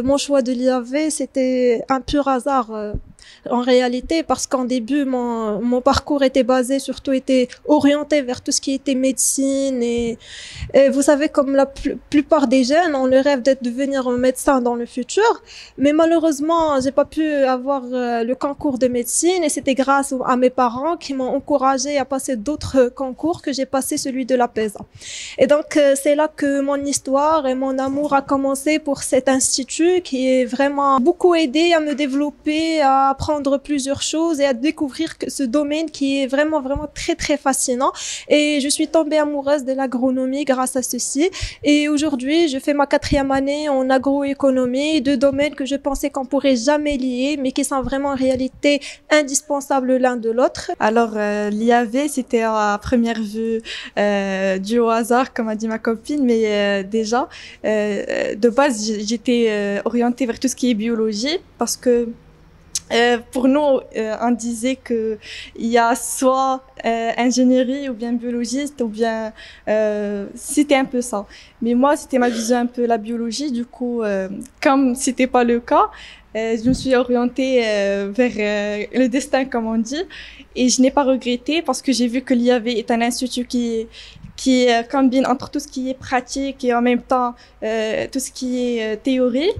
Mon choix de l'IAV, c'était un pur hasard. En réalité, parce qu'en début, mon parcours était basé, surtout était orienté vers tout ce qui était médecine et vous savez, comme la plupart des jeunes, on le rêve d'être devenir un médecin dans le futur, mais malheureusement, j'ai pas pu avoir le concours de médecine et c'était grâce à mes parents qui m'ont encouragé à passer d'autres concours que j'ai passé celui de la PESA. Et donc, c'est là que mon histoire et mon amour a commencé pour cet institut qui est vraiment beaucoup aidé à me développer, à apprendre plusieurs choses et à découvrir que ce domaine qui est vraiment, vraiment très, très fascinant. Et je suis tombée amoureuse de l'agronomie grâce à ceci. Et aujourd'hui, je fais ma 4e année en agroéconomie, deux domaines que je pensais qu'on pourrait jamais lier, mais qui sont vraiment en réalité indispensables l'un de l'autre. Alors, l'IAV, c'était à première vue dû au hasard, comme a dit ma copine, mais déjà, de base, j'étais orientée vers tout ce qui est biologie, parce que pour nous, on disait que il y a soit ingénierie ou bien biologiste ou bien c'était un peu ça. Mais moi, c'était ma vision un peu la biologie. Du coup, comme c'était pas le cas, je me suis orientée vers le destin, comme on dit, et je n'ai pas regretté parce que j'ai vu que l'IAV est un institut qui combine entre tout ce qui est pratique et en même temps tout ce qui est théorie,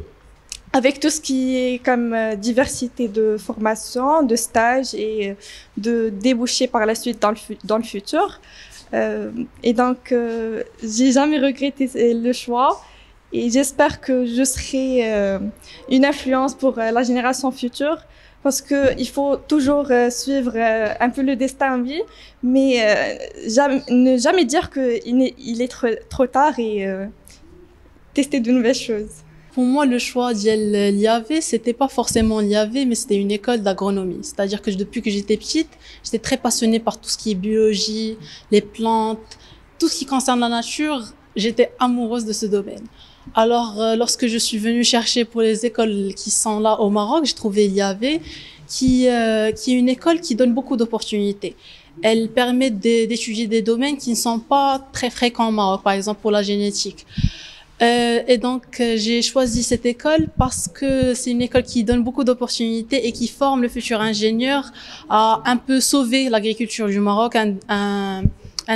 avec tout ce qui est comme diversité de formation, de stages et de débouchés par la suite dans le futur. Et donc, j'ai jamais regretté le choix et j'espère que je serai une influence pour la génération future parce que il faut toujours suivre un peu le destin en vie, mais ne jamais dire qu'il est trop tard et tester de nouvelles choses. Pour moi, le choix de l'IAV, c'était pas forcément l'IAV, mais c'était une école d'agronomie. C'est-à-dire que depuis que j'étais petite, j'étais très passionnée par tout ce qui est biologie, les plantes, tout ce qui concerne la nature. J'étais amoureuse de ce domaine. Alors, lorsque je suis venue chercher pour les écoles qui sont là au Maroc, j'ai trouvé l'IAV, qui est une école qui donne beaucoup d'opportunités. Elle permet d'étudier des domaines qui ne sont pas très fréquents au Maroc, par exemple pour la génétique. Et donc, j'ai choisi cette école parce que c'est une école qui donne beaucoup d'opportunités et qui forme le futur ingénieur à un peu sauver l'agriculture du Maroc, un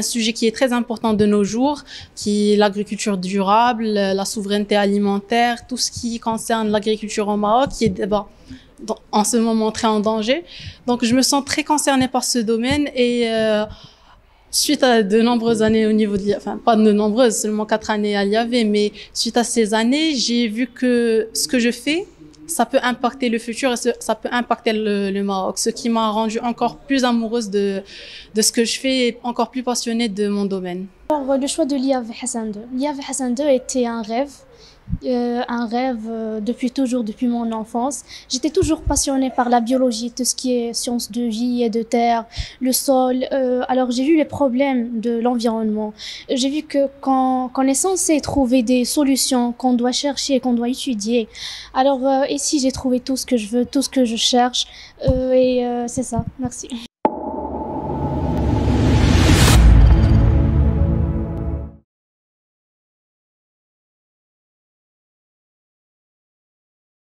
sujet qui est très important de nos jours, qui est l'agriculture durable, la souveraineté alimentaire, tout ce qui concerne l'agriculture au Maroc, qui est en ce moment très en danger. Donc, je me sens très concernée par ce domaine et suite à de nombreuses années au niveau de enfin, pas de nombreuses, seulement 4 années à l'IAV, mais suite à ces années, j'ai vu que ce que je fais, ça peut impacter le futur et ça peut impacter le Maroc, ce qui m'a rendue encore plus amoureuse de ce que je fais et encore plus passionnée de mon domaine. Alors, le choix de l'IAV Hassan II. L'IAV Hassan II était un rêve depuis toujours, depuis mon enfance. J'étais toujours passionnée par la biologie, tout ce qui est sciences de vie et de terre, le sol. Alors j'ai vu les problèmes de l'environnement. J'ai vu que qu'on est censé trouver des solutions, qu'on doit chercher, qu'on doit étudier. Alors ici j'ai trouvé tout ce que je veux, tout ce que je cherche et c'est ça. Merci.